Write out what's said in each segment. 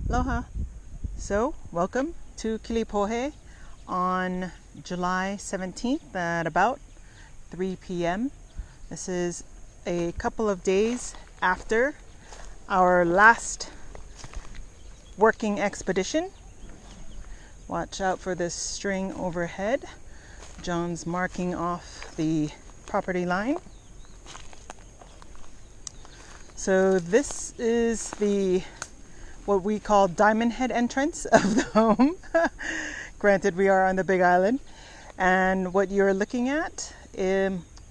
Aloha. So, welcome to Kilipohe on July 17th at about 3 p.m. This is a couple of days after our last working expedition. Watch out for this string overhead. John's marking off the property line. So this is what we call diamond head entrance of the home. Granted, we are on the Big Island, and what you're looking at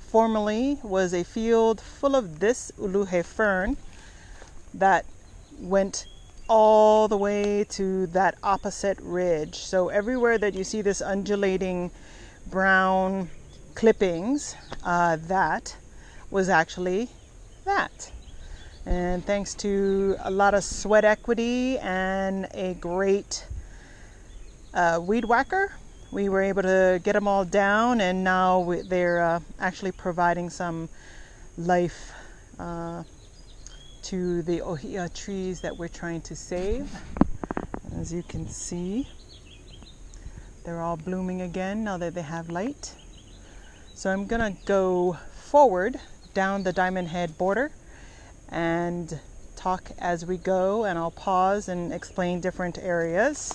formerly was a field full of this uluhe fern that went all the way to that opposite ridge. So everywhere that you see this undulating brown clippings, that was actually that. And thanks to a lot of sweat equity and a great weed whacker, we were able to get them all down, and now they're actually providing some life to the ohia trees that we're trying to save. As you can see, they're all blooming again now that they have light. So I'm gonna go forward down the diamond head border and talk as we go, and I'll pause and explain different areas.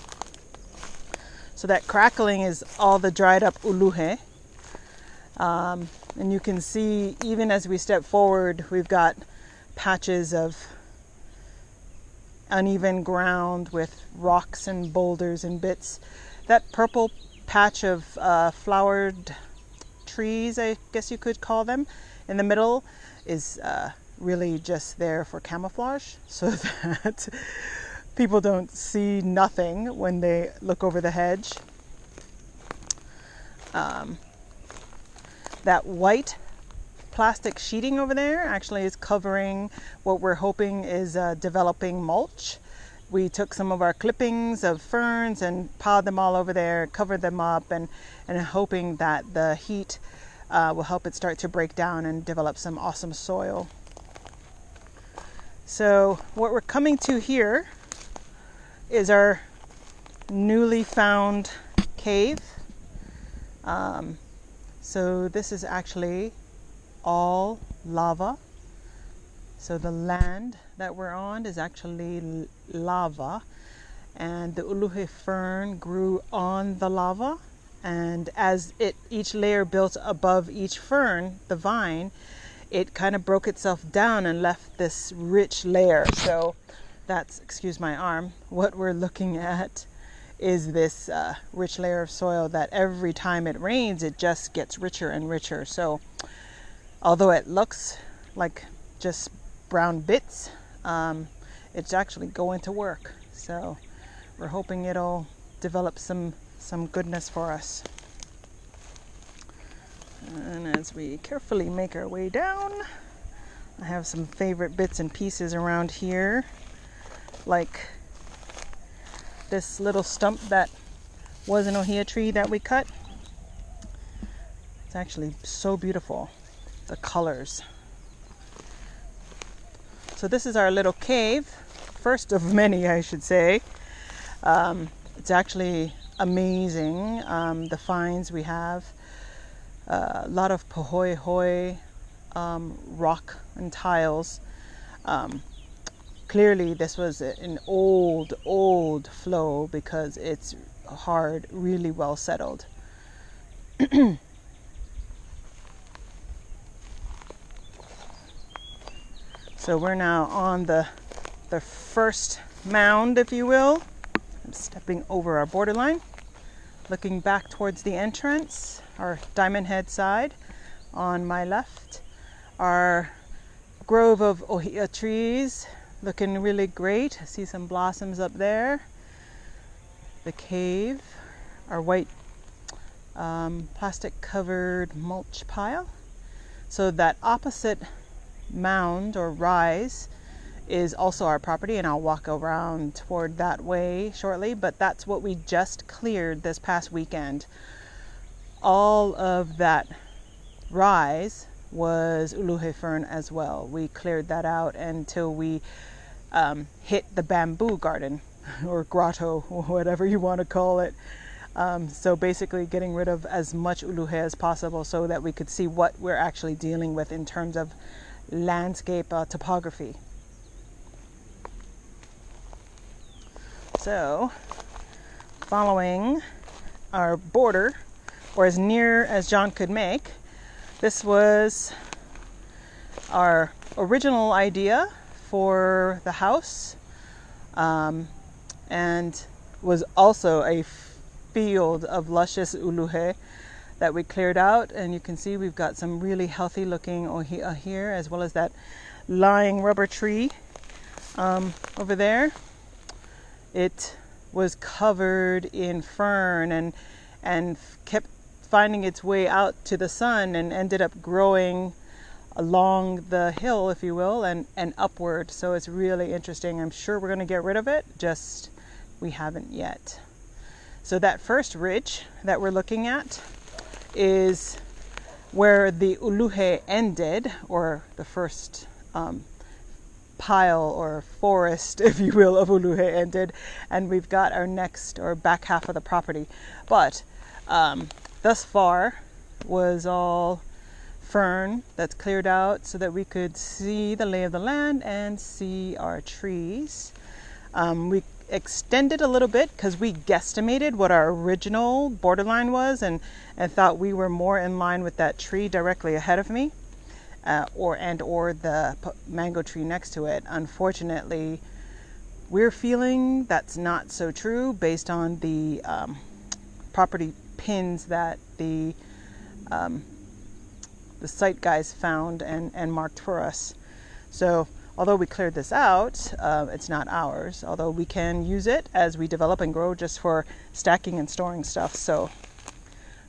So that crackling is all the dried up uluhe, and you can see even as we step forward, we've got patches of uneven ground with rocks and boulders and bits. That purple patch of flowered trees, I guess you could call them, in the middle is really just there for camouflage, so that people don't see nothing when they look over the hedge. That white plastic sheeting over there actually is covering what we're hoping is developing mulch. We took some of our clippings of ferns and piled them all over there, covered them up, and hoping that the heat will help it start to break down and develop some awesome soil. So what we're coming to here is our newly found cave. So this is actually all lava. So the land that we're on is actually lava, and the uluhe fern grew on the lava, and as each layer built above each fern, the vine, it kind of broke itself down and left this rich layer. So that's, excuse my arm, what we're looking at is this rich layer of soil that every time it rains, it just gets richer and richer. So although it looks like just brown bits, it's actually going to work. So we're hoping it'll develop some goodness for us. And as we carefully make our way down, I have some favorite bits and pieces around here, like this little stump that was an ohia tree that we cut. It's actually so beautiful, the colors. So this is our little cave, first of many, I should say. It's actually amazing, the finds we have. A lot of pohoihoi rock and tiles. Clearly this was an old flow because it's hard, really well settled. So we're now on the first mound, if you will. I'm stepping over our borderline, looking back towards the entrance, our diamond head side on my left. Our grove of ohia trees looking really great. I see some blossoms up there. The cave, our white plastic covered mulch pile. So that opposite mound or rise is also our property, and I'll walk around toward that way shortly, but that's what we just cleared this past weekend. All of that rise was uluhe fern as well. We cleared that out until we hit the bamboo garden. or grotto, whatever you want to call it. So basically getting rid of as much uluhe as possible so that we could see what we're actually dealing with in terms of landscape topography. So following our border, or as near as John could make, this was our original idea for the house, and was also a field of luscious uluhe that we cleared out. And you can see we've got some really healthy looking ohia here, as well as that lying rubber tree over there. It was covered in fern and kept finding its way out to the sun and ended up growing along the hill, if you will, and upward. So it's really interesting. I'm sure we're going to get rid of it, just we haven't yet. So that first ridge that we're looking at is where the uluhe ended, or the first pile or forest, if you will, of uluhe ended, and we've got our next or back half of the property. But thus far was all fern that's cleared out so that we could see the lay of the land and see our trees. We extended a little bit because we guesstimated what our original borderline was and thought we were more in line with that tree directly ahead of me, or the mango tree next to it. Unfortunately, we're feeling that's not so true based on the property pins that the site guys found and marked for us. So although we cleared this out, it's not ours, although we can use it as we develop and grow just for stacking and storing stuff. So I'm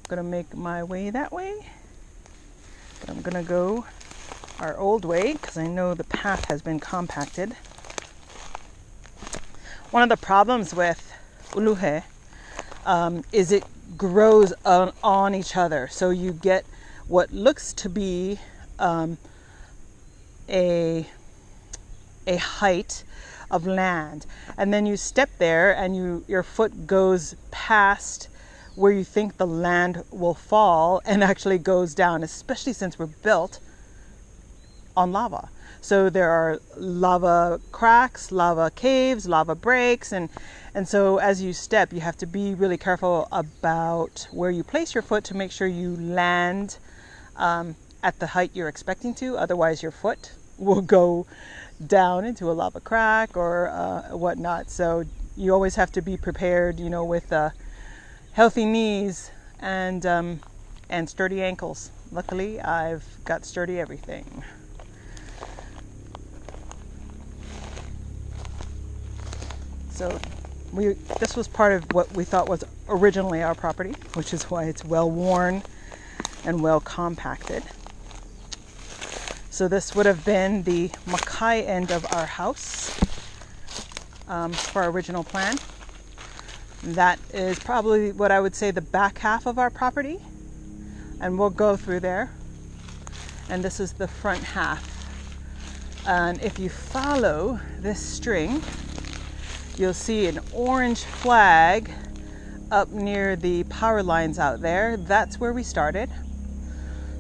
gonna make my way that way. But I'm gonna go our old way because I know the path has been compacted. One of the problems with uluhe is it grows on each other. So you get what looks to be a height of land, and then you step there and your foot goes past where you think the land will fall and actually goes down, especially since we're built on lava. So there are lava cracks, lava caves, lava breaks, and so as you step, you have to be really careful about where you place your foot to make sure you land at the height you're expecting to. Otherwise, your foot will go down into a lava crack or whatnot. So you always have to be prepared, with healthy knees and sturdy ankles. Luckily, I've got sturdy everything. So this was part of what we thought was originally our property, which is why it's well worn and well compacted. So this would have been the Makai end of our house for our original plan. That is probably what I would say the back half of our property, and we'll go through there. And this is the front half. And if you follow this string, you'll see an orange flag up near the power lines out there. That's where we started.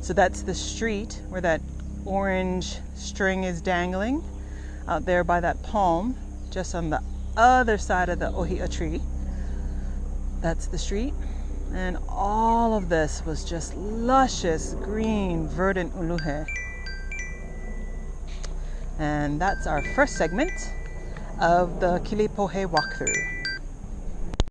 So that's the street where that orange string is dangling out there by that palm, just on the other side of the ohia tree. That's the street. And all of this was just luscious, green, verdant uluhe. And that's our first segment of the Kilipohe walkthrough.